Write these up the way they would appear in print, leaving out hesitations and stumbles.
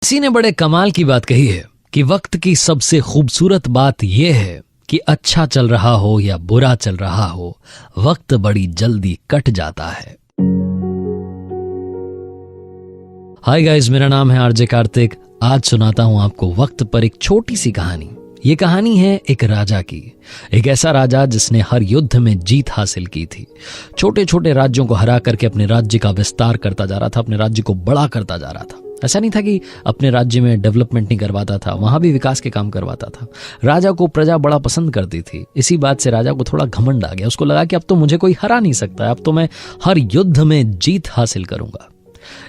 किसी ने बड़े कमाल की बात कही है कि वक्त की सबसे खूबसूरत बात यह है कि अच्छा चल रहा हो या बुरा चल रहा हो, वक्त बड़ी जल्दी कट जाता है। हाय गाइस, मेरा नाम है आरजे कार्तिक। आज सुनाता हूं आपको वक्त पर एक छोटी सी कहानी। ये कहानी है एक राजा की, एक ऐसा राजा जिसने हर युद्ध में जीत हासिल की थी। छोटे छोटे राज्यों को हरा करके अपने राज्य का विस्तार करता जा रहा था, अपने राज्य को बड़ा करता जा रहा था। ऐसा नहीं था कि अपने राज्य में डेवलपमेंट नहीं करवाता था, वहां भी विकास के काम करवाता था। राजा को प्रजा बड़ा पसंद करती थी। इसी बात से राजा को थोड़ा घमंड आ गया। उसको लगा कि अब तो मुझे कोई हरा नहीं सकता, अब तो मैं हर युद्ध में जीत हासिल करूंगा।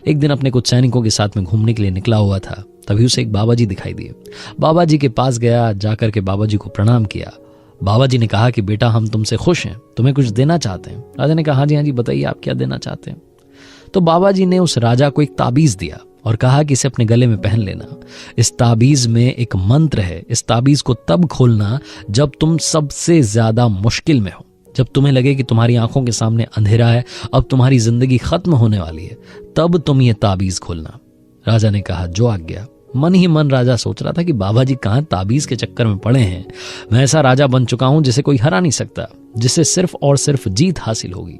एक दिन अपने कुछ सैनिकों के साथ में घूमने के लिए निकला हुआ था, तभी उसे एक बाबा जी दिखाई दिए। बाबा जी के पास गया, जाकर के बाबा जी को प्रणाम किया। बाबा जी ने कहा कि बेटा, हम तुमसे खुश हैं, तुम्हें कुछ देना चाहते हैं। राजा ने कहा हाँ जी बताइए, आप क्या देना चाहते हैं। तो बाबा जी ने उस राजा को एक ताबीज दिया और कहा कि इसे अपने गले में पहन लेना। इस ताबीज में एक मंत्र है। इस ताबीज को तब खोलना जब तुम सबसे ज्यादा मुश्किल में हो, जब तुम्हें लगे कि तुम्हारी आंखों के सामने अंधेरा है, अब तुम्हारी जिंदगी खत्म होने वाली है, तब तुम ये ताबीज खोलना। राजा ने कहा जो आज्ञा। मन ही मन राजा सोच रहा था कि बाबा जी कहां ताबीज के चक्कर में पड़े हैं। मैं ऐसा राजा बन चुका हूं जिसे कोई हरा नहीं सकता, जिससे सिर्फ और सिर्फ जीत हासिल होगी।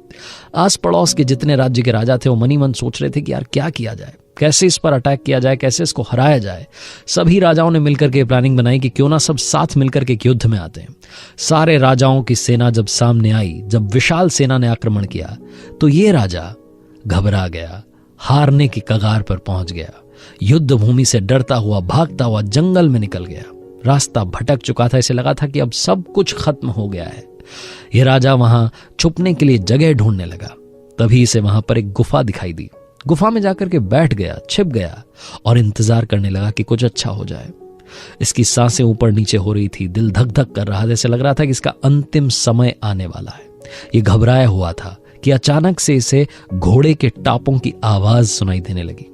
आस पड़ोस के जितने राज्य के राजा थे वो मन ही मन सोच रहे थे कि यार क्या किया जाए, कैसे इस पर अटैक किया जाए, कैसे इसको हराया जाए। सभी राजाओं ने मिलकर के प्लानिंग बनाई कि क्यों ना सब साथ मिलकर के युद्ध में आते हैं। सारे राजाओं की सेना जब सामने आई, जब विशाल सेना ने आक्रमण किया, तो ये राजा घबरा गया, हारने की कगार पर पहुंच गया। युद्ध भूमि से डरता हुआ भागता हुआ जंगल में निकल गया। रास्ता भटक चुका था, इसे लगा था कि अब सब कुछ खत्म हो गया है। यह राजा वहां छुपने के लिए जगह ढूंढने लगा। तभी इसे वहां पर एक गुफा दिखाई दी। गुफा में जाकर के बैठ गया, छिप गया और इंतजार करने लगा कि कुछ अच्छा हो जाए। इसकी सांसें ऊपर नीचे हो रही थी, दिल धक धक कर रहा था। जैसे लग रहा था कि इसका अंतिम समय आने वाला है। ये घबराया हुआ था कि अचानक से इसे घोड़े के टापों की आवाज सुनाई देने लगी।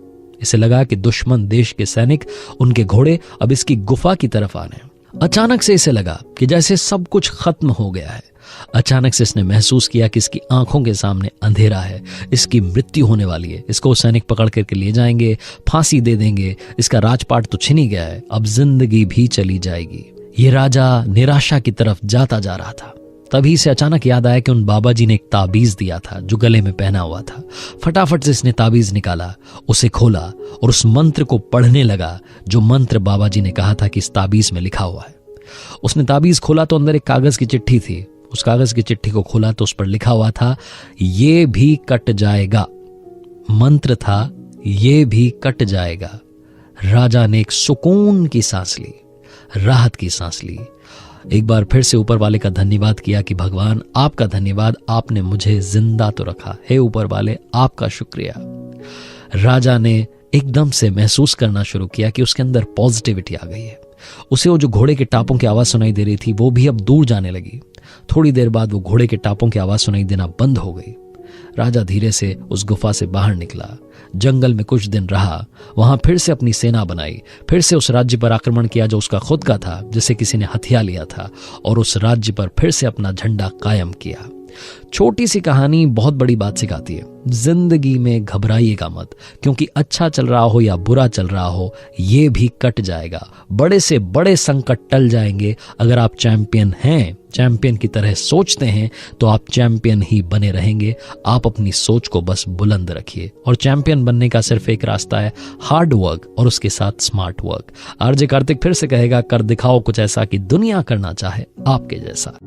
इसे लगा कि दुश्मन देश के सैनिक, उनके घोड़े अब इसकी गुफा की तरफ आ रहे हैं। अचानक से इसे लगा कि जैसे सब कुछ खत्म हो गया है। अचानक से इसने महसूस किया कि इसकी आंखों के सामने अंधेरा है, इसकी मृत्यु होने वाली है। इसको सैनिक पकड़ करके ले जाएंगे, फांसी दे देंगे। इसका राजपाट तो छिन ही गया है, अब जिंदगी भी चली जाएगी। ये राजा निराशा की तरफ जाता जा रहा था। तभी से अचानक याद आया कि उन बाबा जी ने एक ताबीज दिया था जो गले में पहना हुआ था। फटाफट से इसने ताबीज निकाला, उसे खोला और उस मंत्र को पढ़ने लगा जो मंत्र बाबा जी ने कहा था कि इस ताबीज में लिखा हुआ है। उसने ताबीज खोला तो अंदर एक कागज की चिट्ठी थी। उस कागज की चिट्ठी को खोला तो उस पर लिखा हुआ था, ये भी कट जाएगा। मंत्र था, ये भी कट जाएगा। राजा ने एक सुकून की सांस ली, राहत की सांस ली। एक बार फिर से ऊपर वाले का धन्यवाद किया कि भगवान आपका धन्यवाद, आपने मुझे जिंदा तो रखा। हे ऊपर वाले, आपका शुक्रिया। राजा ने एकदम से महसूस करना शुरू किया कि उसके अंदर पॉजिटिविटी आ गई है। उसे वो जो घोड़े के टापों की आवाज सुनाई दे रही थी वो भी अब दूर जाने लगी। थोड़ी देर बाद वो घोड़े के टापों की आवाज सुनाई देना बंद हो गई। राजा धीरे से उस गुफा से बाहर निकला, जंगल में कुछ दिन रहा, वहां फिर से अपनी सेना बनाई, फिर से उस राज्य पर आक्रमण किया जो उसका खुद का था, जिसे किसी ने हथिया लिया था, और उस राज्य पर फिर से अपना झंडा कायम किया। छोटी सी कहानी बहुत बड़ी बात सिखाती है। जिंदगी में घबराइएगा मत, क्योंकि अच्छा चल रहा हो या बुरा चल रहा हो, ये भी कट जाएगा। बड़े से बड़े संकट टल जाएंगे। अगर आप चैंपियन हैं, चैंपियन की तरह सोचते हैं, तो आप चैंपियन ही बने रहेंगे। आप अपनी सोच को बस बुलंद रखिए, और चैंपियन बनने का सिर्फ एक रास्ता है, हार्ड वर्क और उसके साथ स्मार्ट वर्क। आरजे कार्तिक फिर से कहेगा, कर दिखाओ कुछ ऐसा कि दुनिया करना चाहे आपके जैसा।